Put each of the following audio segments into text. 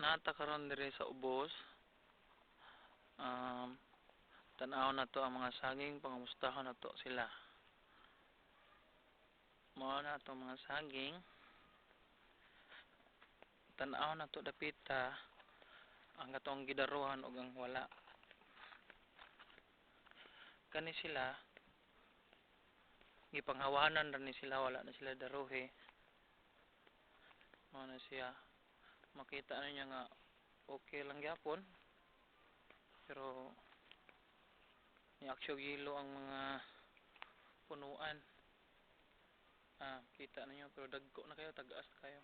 Nata karon diri sa ubos. Tan-aw na to ang mga saging, pangumustahon na to sila. Mao na to mga saging. Tan-aw na to dapita ang katong gidaruhan ug ang wala. Kani sila gipanghawanan ra ni sila, wala na sila daruhi. Mao na siya. Makita ninyo nga okay lang gyapon. Pero ni-aksyo gilo ang mga punuan. Kita ninyo pero dagko na kayo, tagaas kayo.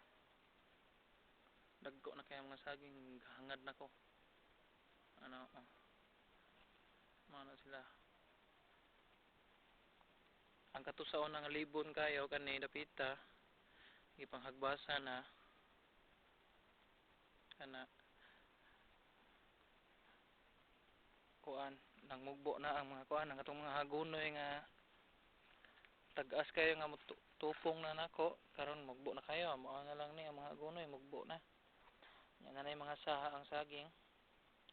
Dagko na kayo mga saging, hangad na ko. Mao na sila. Ang katusaon ng libon kayo kani dapita gipanghagbasa na kana kuan nang mugbo na ang mga kuan ang atong mga hagunoy nga tagaas kayo nga tupong na nako karon mugbo na kayo. Mao na lang ni ang mga hagunoy mugbo na. Yan na yung mga saha ang saging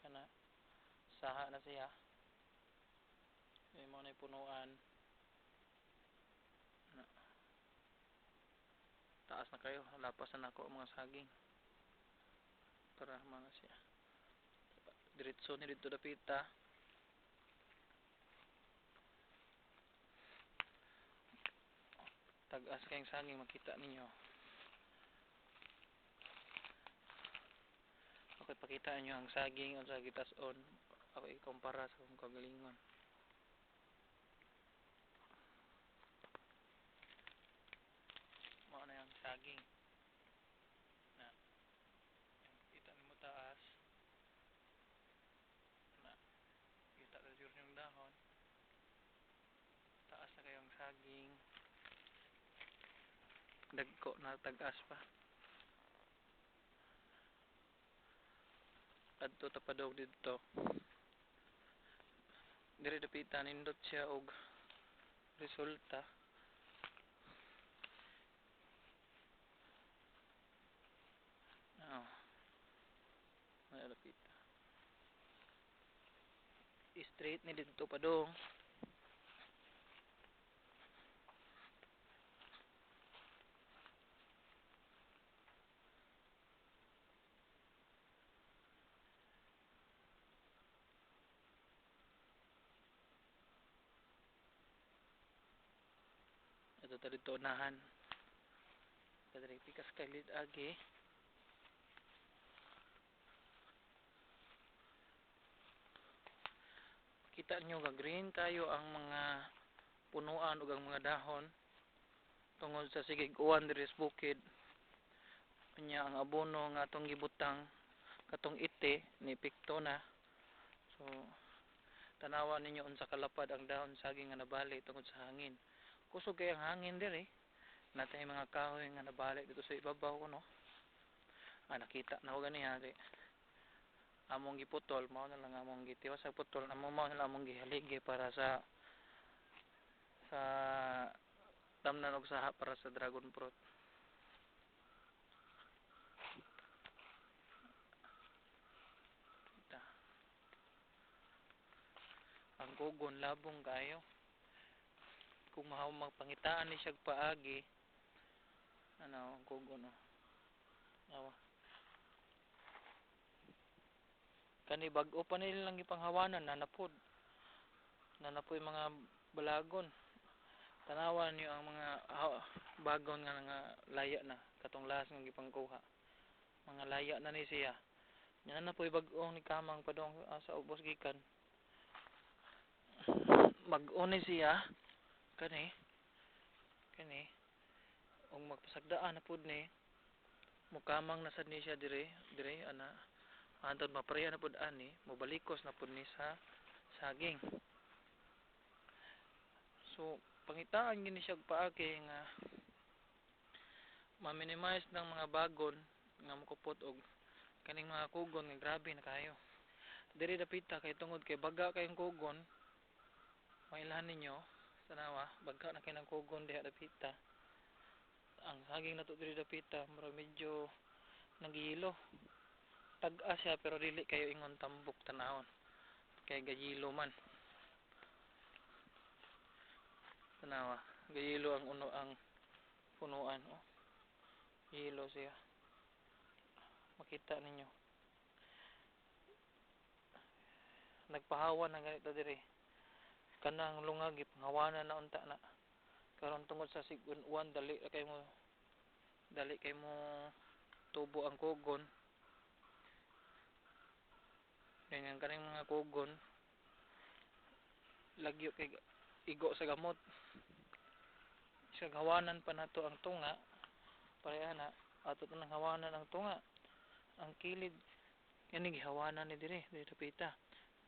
kana saha na siya. Mo na punuan. Taas na kayo, lapas na nako ang mga saging. Para mga siya. Diretso ni dito dapita. Tagas kayong saging makita ninyo. Okay, pakita nyo ang saging o sa gitas-on. Ako ikumpara sa kong kagalingon. Mao na yung saging. Na, kita mo taas. Na, kita na yung dahon. Taas na kayong saging. Dagko na tagas pa. Adto tapadog dito. Diri dapita nindot siya og resulta. May dapita. Straight ni dito padong. Ito ta dito unahan. Kadiri pikas kalit agi. Kita nyo ga green kayo ang mga punuan ug ang mga dahon tungod sa sigig uwan diri sa bukid. Nya ang abono nga atong gibutang katong ite ni pikto na. So tanawan ninyo unsa kalapad ang dahon saging nga nabali tungod sa hangin. Kusog kay ang hangin diri. Natay mga kahoy nga nabali dito sa ibabaw kuno. Nakita na ko gani ha. Among giputol, mao na lang among gitiwas sa putol, mao na lang among gihaligi para sa tamnan og saha para sa dragon fruit. Ang kugon labong kayo. Kung magpangitaan ni siya paagi, ang kugon awa. Kani bag-o pa nila lang ipanghawanan nanapod. Nanapoy mga balagon. Tanawan niyo ang mga bagon nga laya na katong lahas nga gipangkuha. Mga laya na ni siya. Nya na po'y bag-o ni kamang padong sa ubos gikan. Bag-o ni siya kani ug magpasagdaan na pud ni mukamang na sad ni siya dire ana antod mapareha na pud ani mobalikos na pud ni sa saging. So pangitaan gini siya paagi nga ma-minimize ng mga bagon nga mukupot og kaning mga kugon nga grabe na kayo. Diri dapita kay tungod kay baga kayong kugon. Mailahan ninyo tanawa baga na kay ng kugon diha dapita. Ang saging nato diri dapita mura medyo nagihilo. tag-as siya pero dili kayo ingon tambok tanahon kay gayilo man tanawa gayilo ang uno ang punuan oh yelo siya makita ninyo nagpahawan na ganito dire kanang lungag ipanghawanan na unta na karon tungod sa sig-uwan dali kay mo tubo ang kugon ganyan kaning mga kugon lagyo kay igo sa gamot sa hawanan pa nato ang tunga pareha na ato nang hawanan ang tunga ang kilid kani gihawanan ni dire pita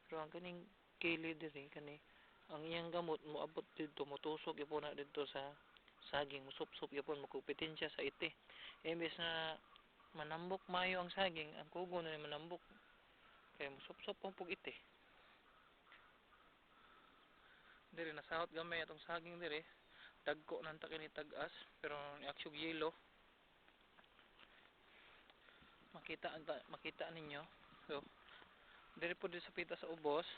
pero ang kaning kilid dire kani ang iyang gamot moabot didto motusok gyapon na didto sa saging musupsop gyapon makupitin siya sa iti imbes na manambok mayo ang saging ang kugon na manambok kay musupsop pug iti dire nasahot gamay atong saging dire dagko nang ta kini tag-as pero niaksyon yelo makita ninyo so dire po sa pita sa ubos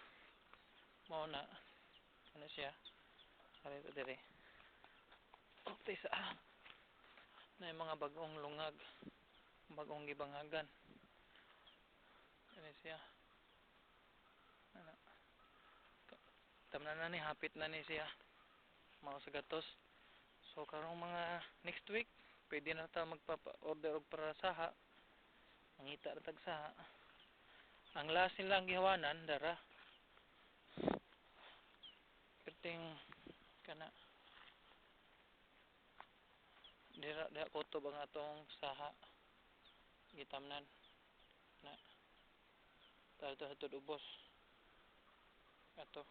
mao na ano siya arito dire okay sa na yung mga bagong lungag bagong gibangagan ano siya ano tamnan na ni hapit na ni siya mao sa gatos so karong mga next week pwede na ta magpapa-order og para saha mangita ra tag saha ang last nilang gihawanan dara perting kana dira kutob ang atong saha gitamnan na tarto sa ubos ato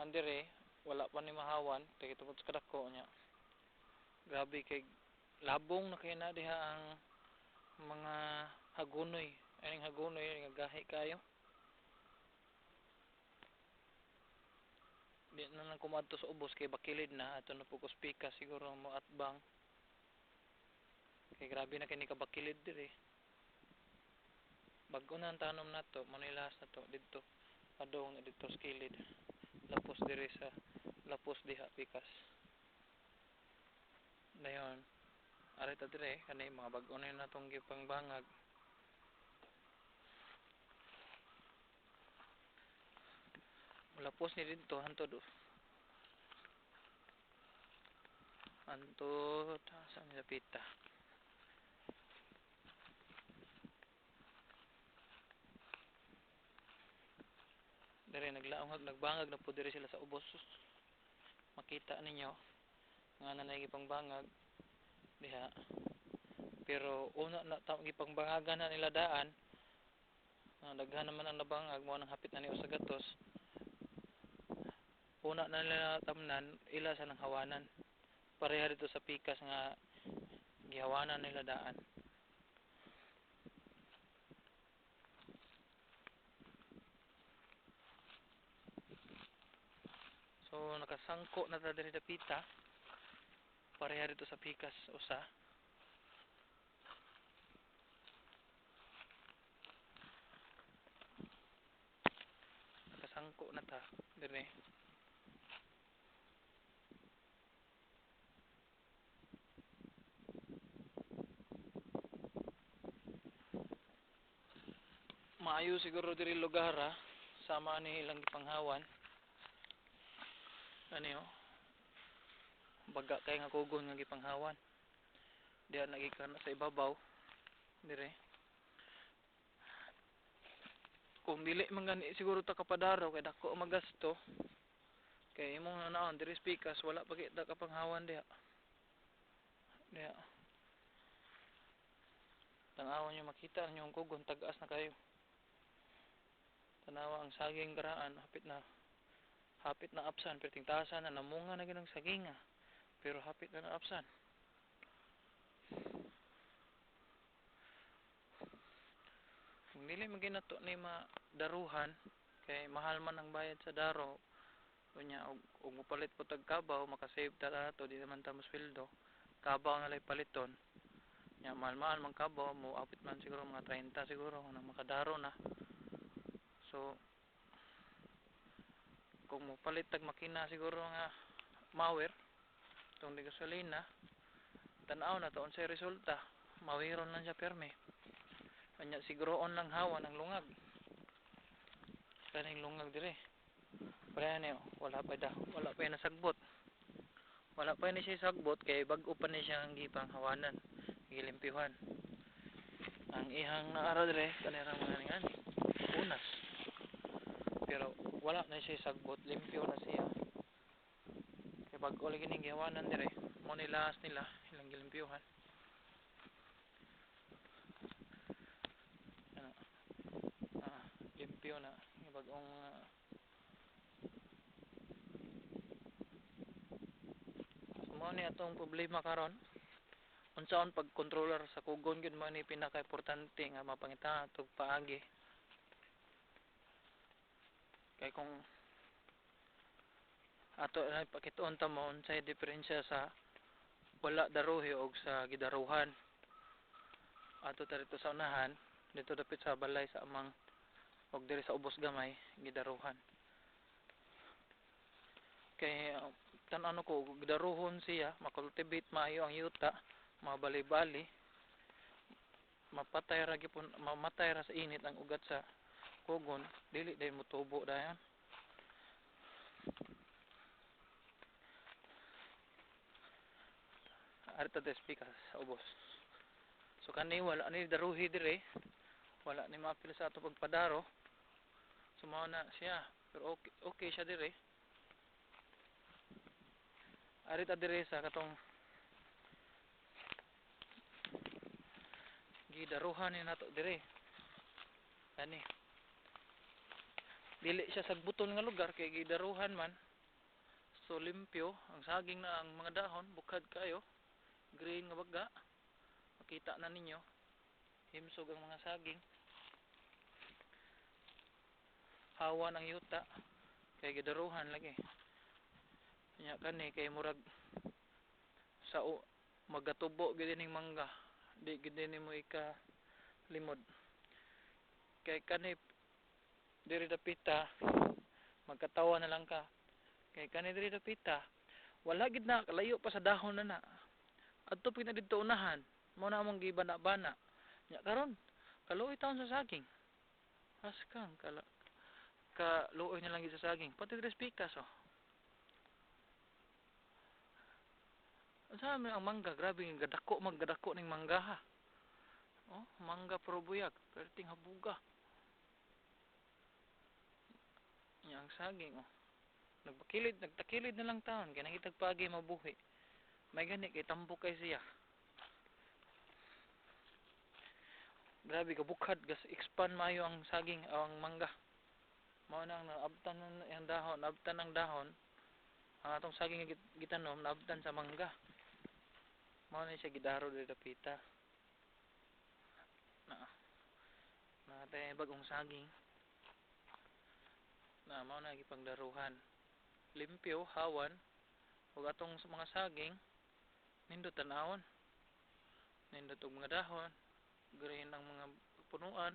andere wala pa ni mahawan kay tungod sa kadako nya grabe kay labong na kay na diha ang mga hagunoy aning hagunoy nga gahi kayo di na nang kumadto sa ubos kay bakilid na ato na pugos pika siguro mo atbang kay grabe na kini kabakilid dire bag-o na ang tanom nato manilas na to didto adong didto sa kilid lapos dire sa lapos diha pikas dayon ari ta dire kani mga bag-o na natong gipangbangag lapos ni didto hantod sa pita dire nagbangag na po dire sila sa ubos makita ninyo nga nanay gipangbangag diha pero una na gipangbangagan na nila daan daghan naman ang nabangag mo nang hapit na ni sa gatos una na nila tamnan ila sa nang hawanan pareha dito sa pikas nga gihawanan nila daan so nakasangko na ta diri dapita pareha dito sa pikas usa nakasangko na ta dire maayo siguro diri lugar sama ni ilang gipanghawan ano baga kay nga kugon nga gipanghawan diha nagikan sa ibabaw dire kung dili man gani siguro ta kapadaraw kay dako magasto kay imong naon diri pikas wala pa kita kapanghawan diha tanawan nyo makita nyo ang kugon tag-as na kayo tanawa ang saging garaan hapit na apsan pero tingtasan na namunga na ginang saging pero hapit na apsan kung dili maginato ni madaruhan kay mahal man ang bayad sa daro kunya og mupalit po tag kabaw makasave ta nato di naman ta mosweldo kabaw na lay paliton nya mahal-mahal man kabo mo apit man siguro mga 30 siguro na makadaro na. So kung mo palit tag makina siguro nga mower tong di gasolina, tan-aw na taon sa resulta, mawiron lang siya perme. Kanya siguroon lang hawa ng lungag. Kaning lungag dire. Pareha niyo, wala pa nasagbot. Wala pa ni siya sagbot kay bag-o pa ni siya ang gipang hawanan, gilimpyuhan. Ang ihang naara dire kanira mga ngani, unas. Pero wala na siya sagbot, limpyo na siya. Kay bag-o lagi ning gihawanan dire, mo nilas nila ilang gilimpyuhan. Limpyo na bagong mo ni atong problema karon unsaon pag controller sa kugon gyud man ni pinaka-importante nga mapangita atog paagi kay kung ato na pakituon ta mo unsay diferensya sa wala daruhi og sa gidaruhan ato ta dito sa unahan dito dapit sa balay sa amang og diri sa ubos gamay gidaruhan kay tan-ano ko gidaruhon siya makultivate maayo ang yuta mabali-bali mapatay ra gyapon mamatay ra sa init ang ugat sa kugon dili day motubo dayon arita speaker sa ubos so kani wala ni daruhi dire wala ni maapil sa ato pagpadaro sumaw na siya pero okay siya dire arita dire sa katong gidaruhan ni nato dire ani dili siya sa buton nga lugar kay gidaruhan man so limpyo ang saging na ang mga dahon bukad kayo green nga baga makita na ninyo himsog ang mga saging hawa ng yuta kay gidaruhan lagi nya kani kay murag sa magatubo gid ning mangga di gid nimo ika limod kay kani diri dapita magkatawa na lang ka kay kani diri dapita wala gid na kalayo pa sa dahon na adto pud na didto unahan mo na among gibana-bana nya karon kaluoy taon sa saging askang kaluoy na lang gid sa saging pati diri pikas oh unsa man ang mangga grabe gadako ning mangga ha oh mangga pro buyag perting habuga nya ang saging oh nagtakilid na lang taon kay nangitag pagi mabuhi may gani kay tambok kay siya grabe kabukad gas expand maayo ang saging ang mangga mao nang naabtan ang dahon naabtan ang dahon ang atong saging gitanom naabtan sa mangga mao na siya gidaro diri dapita na tay bagong saging na mao na gipangdaruhan limpyo hawan ug atong mga saging nindot tan-awon nindot og mga dahon green ang mga punuan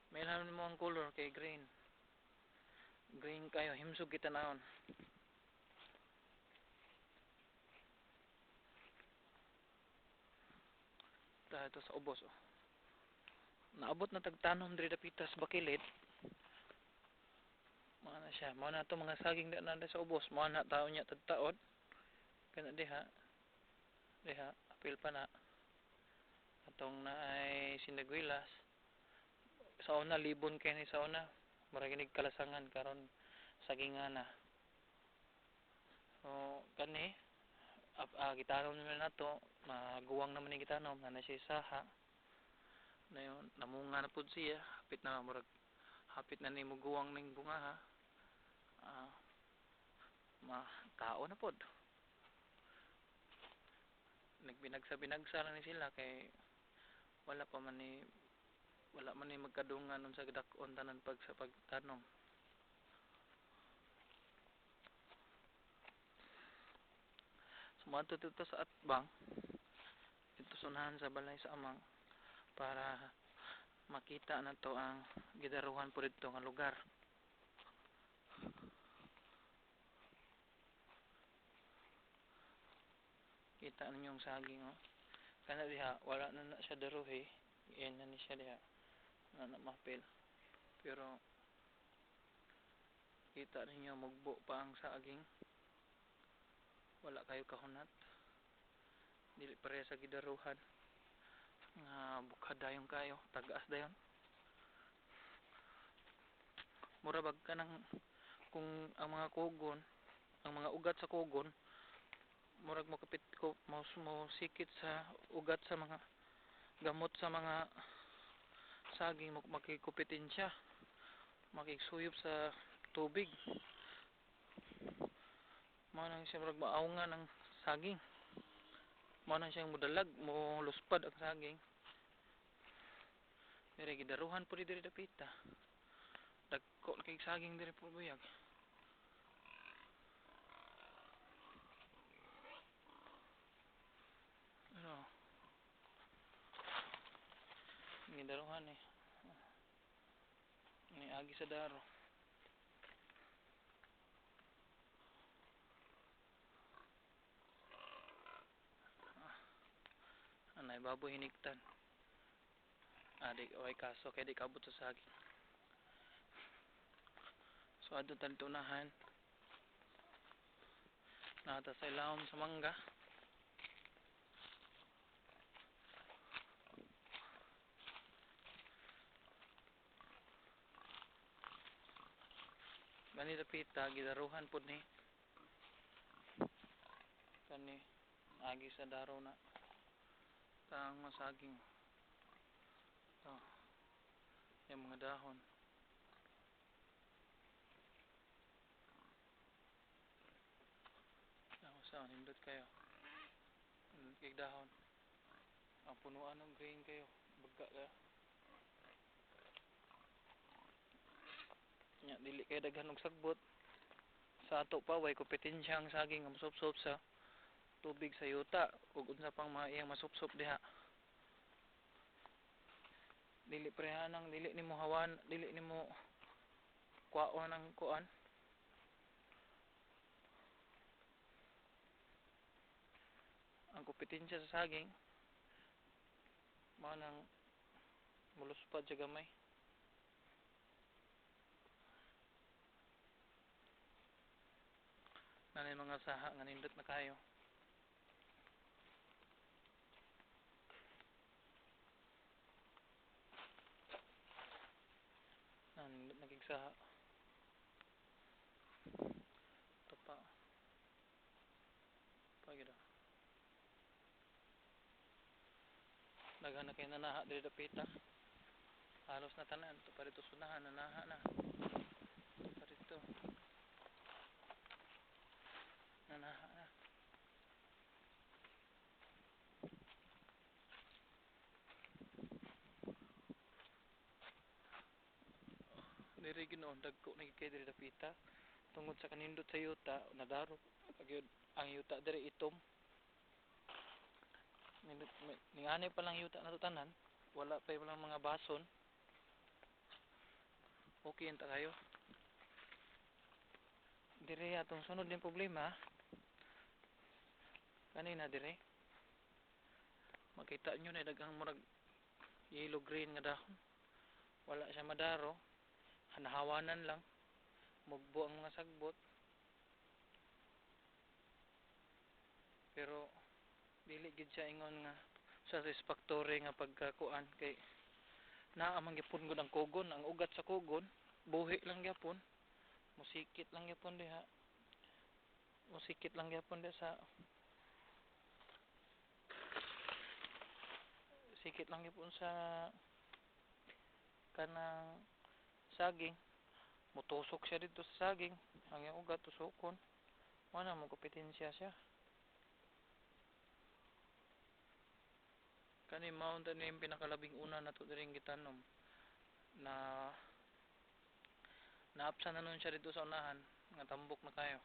may ilhan mo ang color kay green kayo himsog kita naon ta ito sa ubos oh naabot na tagtanom diri dapita sa bakilid mao na siya mao na to mga saging na sa ubos mao na taon nya tagtaod kana diha apil pa na atong naay sinagwilas sa una libon kay ni sa una murag inig kalasangan karon sagingan na so kani gitanom naman nato maguwang naman ni gitanom na siya saha na yun namunga na pud siya hapit na ni muguwang ning bunga ha tao na pod nagbinagsa lang ni sila kay wala man ni magkadungan unsa gidak-on tanan sa pagtanom sumadto dito sa atbang dito unahan sa balay sa amang para makita na to ang gidaruhan po dito nga lugar. Kita ninyo yung saging, oh. Kana diha wala na siya daruhi, yan na ni siya diha na mapil, pero kita ninyo mugbo pa ang saging, wala kayo kahunat, dili pareha sa gidaruhan nga bukad dayon kayo, tagaas dayon. Mura bag ka ng kung ang mga kugon, ang mga ugat sa kugon murag mo kapit ko mo sikit sa ugat sa mga gamot sa mga saging, makikupitin siya, makiksuyop sa tubig, mao nang siya murag maawngan ng saging, mao nang siyang mudalag mo luspad ang saging. Pero gidaruhan po diri dapita, dagko kay saging diri po buyag. Ano gidaruhan eh ni agi sa daro. Anay baboy hiniktan, adik okay kaso kay di kabot sa saging. So adto tan tunahan nata sa ilawom sa mangga. Gani dapita gidaruhan pud ni kani agi sa daro na tang masaging. Oh, yung mga dahon. Ako sa nindot kayo. Nindot kay dahon. Ang punuan ng green kayo. Baga ka. Nya dili kay daghan og sagbot. Sa ato pa way kompetensya ang saging nga masupsop sa tubig sa yuta ug unsa pang mga iyang masupsop diha. Dili prehanang dili nimo hawan, dili nimo kuwaon ang kuan. Ang kompetensya sa saging mao nang muluspad sa gamay. Nanay mga saha nga nindot na kayo. Nindot na kigsaha. Ito pa. Pagida. Daghan na kayo nanaha diri dapita. Halos na tanan. Ito pa rito sunahan. Nanaha na. Ito pa rito. Nanaha na. Diri ginoon dagko na kay diri dapita. Tungod sa kanindot sa yuta, nadaro pagyud ang yuta diri itom. Ninganay pa lang yuta nato tanan. Wala pa lang mga bason. Okay enta kayo. Dire atong sunod din problema. Kanina dire. Makita nyo na daghang murag yellow green nga dahon. Wala siya madaro. Hanahawanan lang. Mugbo ang mga sagbot. Pero dili gid siya ingon nga satisfactory nga pagkakuan kay naa man gyapon gud ang kugon, ang ugat sa kugon buhi lang gyapon. Musikit lang gyapon diha. Musikit lang gyapon diha sa sikit lang gyapon sa kanang saging. Mutusok siya dito sa saging. Ang iyang ugat tusokon. Wala mo kompetensya siya. Kani mountain na yung pinakalabing una na to diring gitanom na naapsan na nun siya dito sa unahan nga tambok na kayo.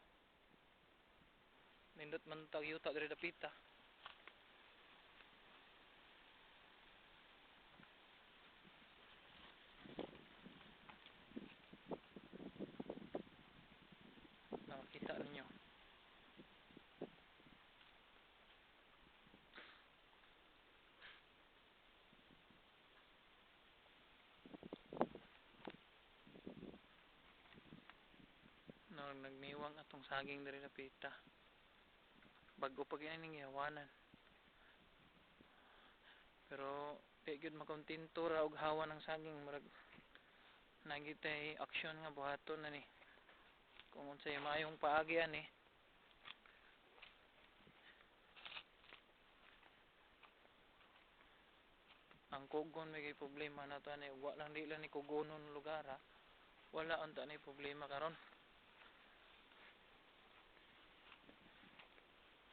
Nindot man tag yuta diri dapita. makita ninyo. No, nagniwang atong saging diri napita. Bago pa ginaning gihawanan. Pero di gyud makontento ra og hawa ng saging, murag nagitay aksyon nga buhaton na ni. Kung unsay maayong paagi ani. Ang kugon may problema na to ani, wa lang di lang ni kugonon lugar ha. Wala unta ni problema karon.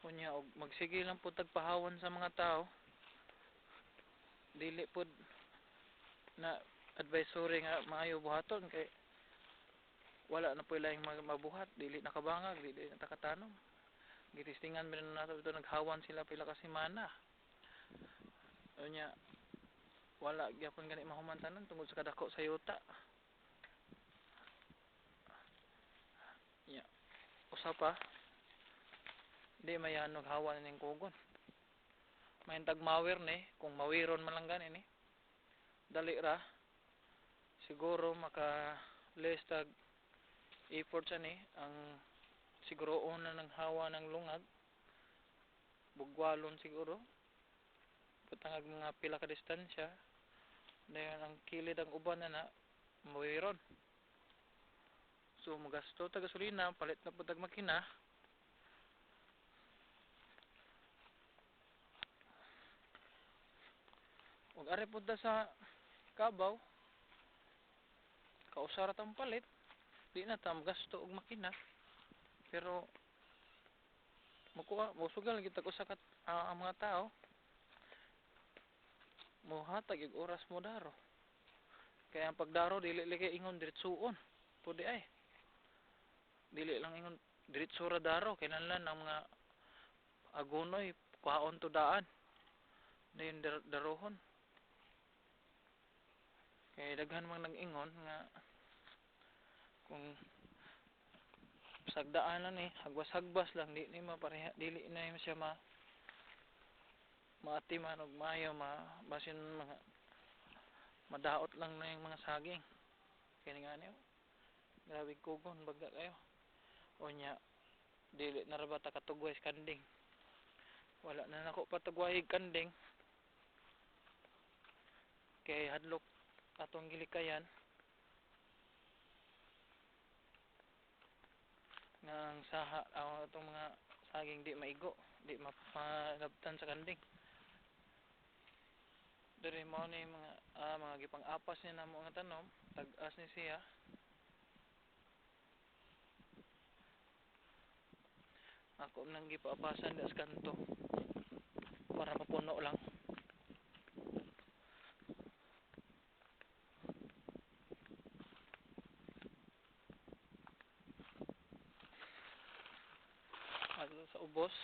Kunya og magsige lang pud tagpahawan sa mga tao. Dili pud na advisory nga maayo buhaton kay wala na pud laing mabuhat, dili nakabangag, dili nakatanom. Gitistingan man nato ito, naghawan sila pila ka semana. Unya wala gyapon gani mahumantanan tungod sa kadako sa yuta. Ya, usa pa di mayanog hawan ning kugon. May tagmawir ni, kung mawiron man lang gani ni. Dali ra siguro maka less tag effort sa ni ang siguro una ng hawa ng lungag bugwalon siguro patangag mga pila ka distansya dayon ang kilid ang uban na mawiron. So magasto ta gasolina, palit na pud tag makina. Ug ari pud ta sa Kabaw kausara tang palit, di na ta magasto og makina. Pero musugal kita ko sa ang mga tao mohatag og oras mo daro. Kaya ang pagdaro dili kay ingon diretsuon. Pwede ay. Dili lang ingon diretso ra daro kinahanglan ang mga agonoy kuhaon to daan. Dayon darohon. Kaya daghan man nag-ingon nga kung sagdaan na ni hagwas-hagbas lang di ni mapareha, dili na siya maatiman og maayo basin mga madaot lang na yung mga saging. Kaya nga niyo grabe kugon baga kayo. O nya dili na ra ba ta katugway kanding. Wala na nako patugway kanding. Kay hadlok atong gilikayan nga ang saha atong mga saging di maigo, di malabtan sa kanding. Diri mo ni mga gipang-apas ni namo nga tanom, tag-as ni siya. Ako nang gipaapasan sa kanto para mapuno lang. At sa ubos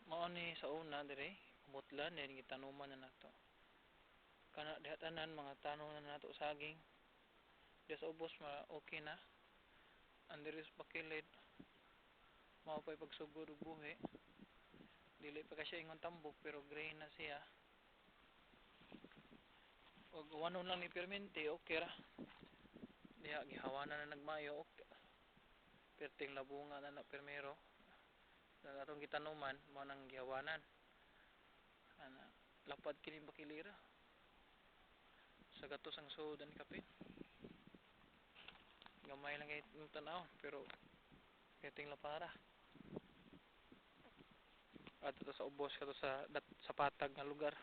mao ni sa una dire butlan din gitanuman na nato. Kana diha tanan mga tanom na nato saging. Diha sa ubos okay na. Andires pakilid mao pay pagsugod og buhi. Dili pa kasi ingon tambok pero grain na siya. Og wanon lang ni permente okay ra. Diha gihawanan na nagmayo okay. Perting labunga na primero. Sa atong gitanuman mao nang gihawanan. Ana lapad kini bakilira. Sa gatos ang sudan ni kapit. Gamay lang kay tanaw pero perting lapara. At ito sa ubos kato sa patag nga lugar.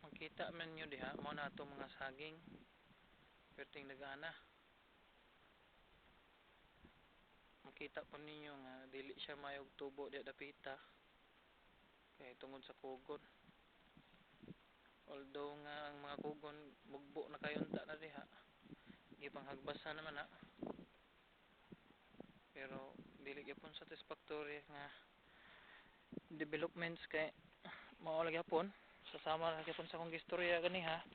Makita man nyo diha mo na itong mga saging perting dagana. Makita po ninyo nga dili siya mayog tubo diha dapita kay tungod sa kugon. Although nga ang mga kugon mugbo na kayunta na diha, gipanghagbasan naman na, pero dili gyapon satisfactory nga developments kay mao lagi gyapon sasama lagi gyapon sa akong gistorya ganiha.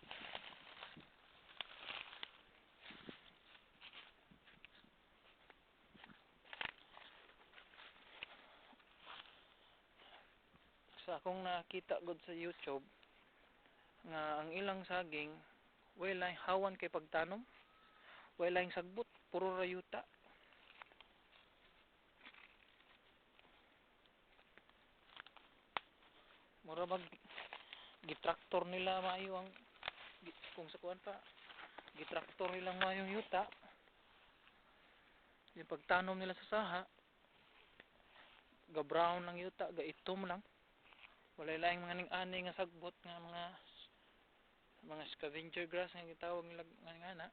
Sa akong nakita gud sa YouTube nga ang ilang saging way hawan kay pagtanom, way laing sagbot, puro rayuta. Mura bag gitraktor nila maayo ang kung sa kuan pa gitraktor nila maayong yuta, yung pagtanom nila sa saha ga brown lang yuta, ga itom lang, walay laing mga ning-ani nga sagbot nga mga scavenger grass nga gitawag nila nga na.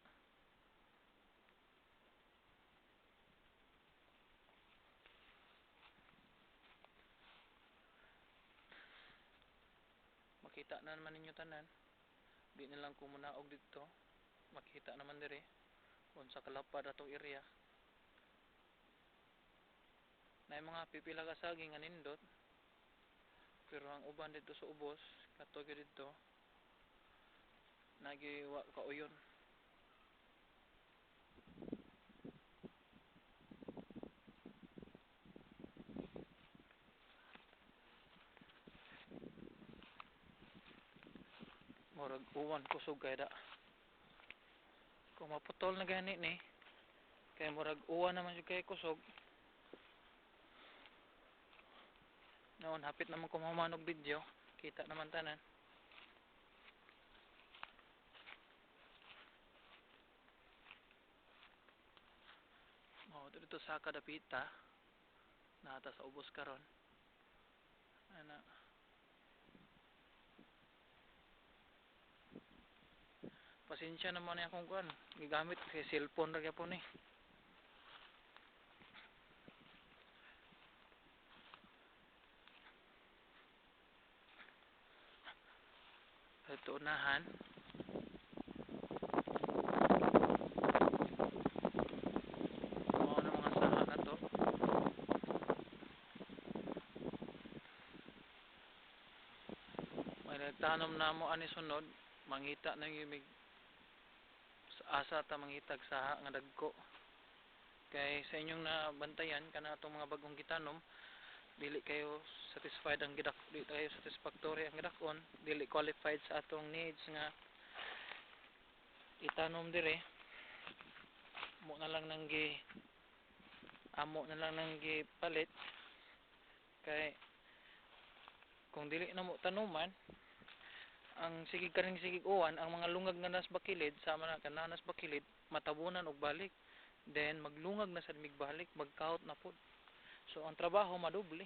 Makita na naman ninyo tanan, di na lang kumunaog dito, makita naman dire kung sa kalapad atong area na yung mga pipila ka saging nga nindot, pero ang uban dito sa ubos katog dito nagiwa kauyon. Murag uwan kusog kay da, kung maputol na gani ni kay murag uwan naman yung kay kusog. Noon hapit naman ko mamanog video, kita naman tanan. Dito sa kadapita nata sa ubos karon ana. Pasensya naman na akong kuan, gigamit kasi cellphone ra gyapon eh. Ito unahan mao na mga saha na to. May nagtanom na mo ani sunod, mangita na yung asa ta mangitag saha nga dagko. Kay sa inyong nabantayan kana atong mga bagong gitanom, dili kayo satisfied ang dili kayo satisfactory ang gidakon, dili qualified sa atong needs nga itanom dire. Amo na lang nang gipalit kay kung dili na mo tanuman ang sigig uwan, ang mga lungag na nas bakilid sama na kananas bakilid matabunan og balik, then maglungag na sad migbalik, magkahot na pud. So ang trabaho madoble.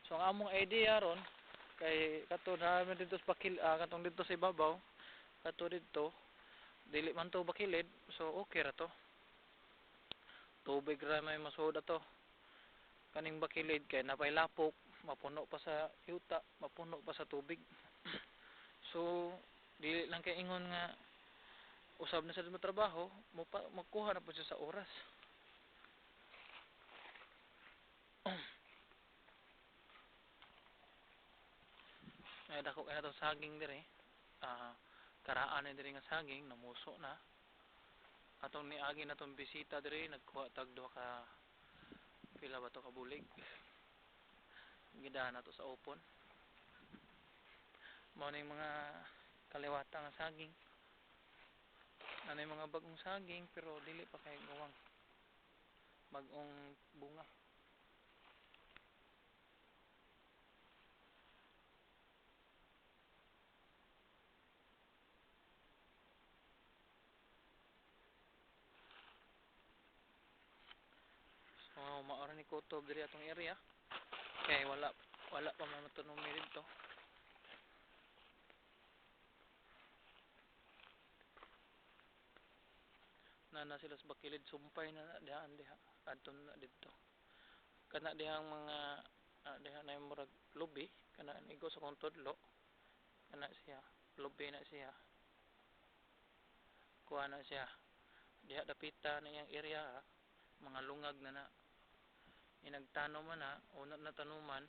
So ang among idea ron kay kato na dito sa katong dito sa ibabaw, kato dito dili man to bakilid, so okay ra to. Tubig ra may masud ato kaning bakilid kay napay lapok, mapuno pa sa yuta, mapuno pa sa tubig. So dili lang kay ingon nga usab na sa trabaho, magkuha na po siya sa oras. Ay dako kay natong saging dire. Karaan na dire nga saging namuso na. Atong niagi natong bisita dire nagkuha tag duha ka pila ba to ka bulig. Gidahan nato sa upon. Mao ning mga kaliwata nga saging. Ano yung mga bagong saging pero dili pa kay gawang bagong bunga. So maora ni kutob diri atong area kay wala pa man matunomi dito. Na sila sa bakilid sumpay na dihaan diha adto na dito. Kana dihang mga diha na yung murag lubi, kana nigo sa kong tudlo, kana siya lubi na siya, kuha na siya diha dapita na iyang area mga lungag na inagtanom man na una na tanuman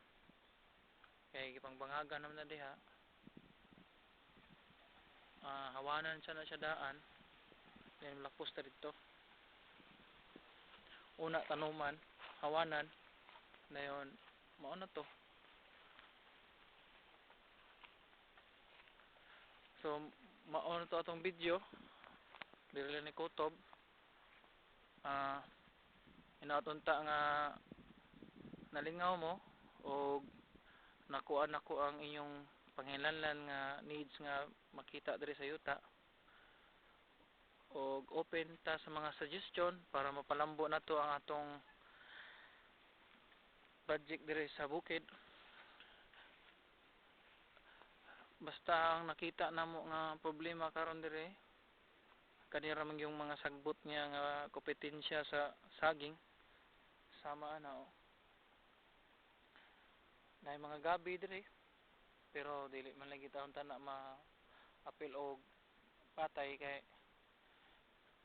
kay gipangbangagan naman na diha. Hawanan siya na siya daan then lapos ta dito una tanuman hawanan dayon mao na to. So mao na to atong video diri lang ni Kutob. Inatunta nga nalingaw mo o nakuha nako ang inyong panghinahanglan nga needs nga makita diri sa yuta, o open ta sa mga suggestion para mapalambo na to ang atong project diri sa bukid. Basta ang nakita namo nga problema karon diri kanira man yung mga sagbot niya nga kompetensya sa saging sama na na mga gabi diri pero dili man lagi taon na ma-apil og patay kay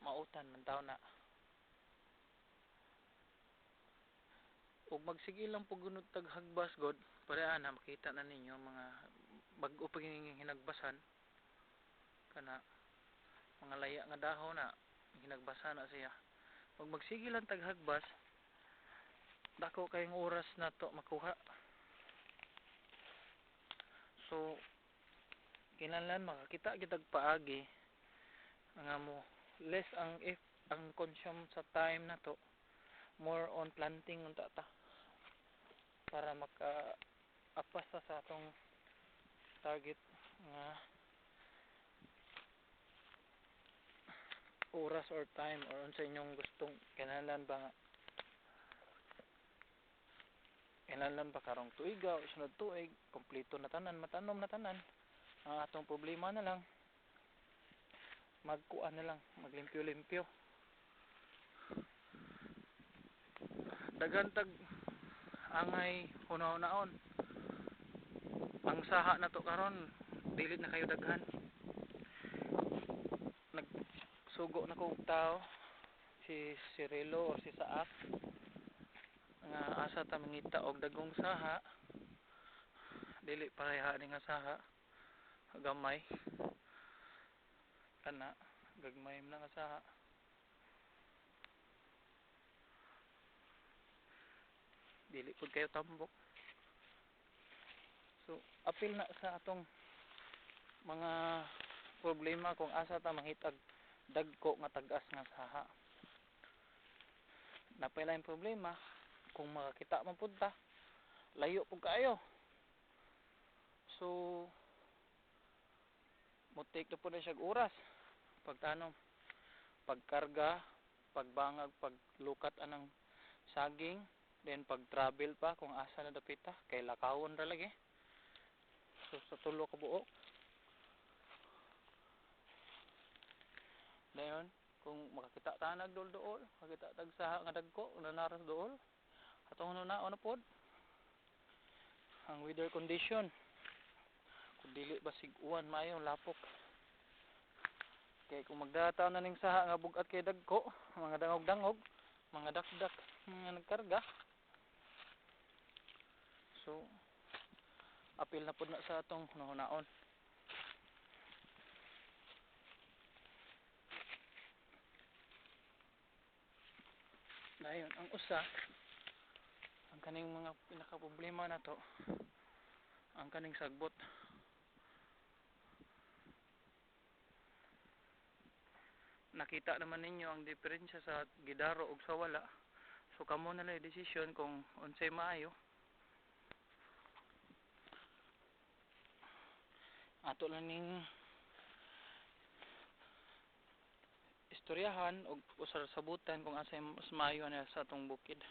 mautan man taon na. Ug magsige lang pug gunod tag hagbas god para ana makita na ninyo mga bag-o pa hinagbasan kana mga laya nga dahon na hinagbasan na siya. Ug magsige lang tag hagbas dako kayong oras na to makuha. So kinahanglan makakita kitag paagi nga mo less ang consume sa time na to, more on planting unta ta para maka-apas ta sa atong target nga oras or time or unsa inyong gustong kinahanglan ba nga kinahanglan ba karong tuiga o sunod tuig kompleto na tanan matanom na tanan. Ang atong problema na lang magkuan na lang maglimpyo-limpyo daghan tag angay hunaw-hunaon. Ang saha na to karon dili na kayo daghan, nagsugo na kog tao si Cirilo or si Saak nga asa ta mangita og dagong saha dili pareha ni nga saha gamay kana gagmay man nga saha dili pud kayo tambok. So apil na sa atong mga problema kung asa ta mangitag dagko nga tag-as nga saha. Napay lain problema kung makakita man pud ta layo pud kaayo. So mo take na pud na siya oras pagtanom, pagkarga, pagbangag, paglukat anang saging, then pag travel pa kung asa na dapita kay lakawon ra lagi. So sa tulo ka buok dayon kung makakita ta nagdol-dool makita tag saha nga dagko nanaras dool atong nunaon na pod ang weather condition kung dili basig uwan maayo lapok kay kung magdataw na ning saha nga bugat kay dagko mga dangog-dangog mga dakdak mga nagkarga. So apil na pud na sa atong hunaon. Dayon ang usa ang kaning mga pinaka problema na to ang kaning sagbot. Nakita naman ninyo ang diferensya sa gidaro ug sa wala. So kamo na lang desisyon kung unsay maayo. Ato lang ning istoryahan ug usar sabutan kung asay mas maayo na sa atong bukid.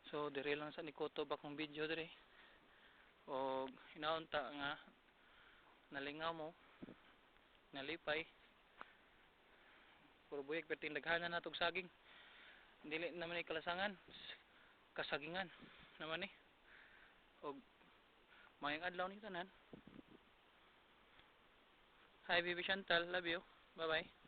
So dire lang sa ni Kutob akong video dire. Og hinaunta nga nalingaw mo nalipay puro buyeg perting daghanan natog saging dili naman ni kalasangan kasagingan naman ni og mayang adlaw ni tanan. Hi, Baby Chantal. Love you. Bye-bye.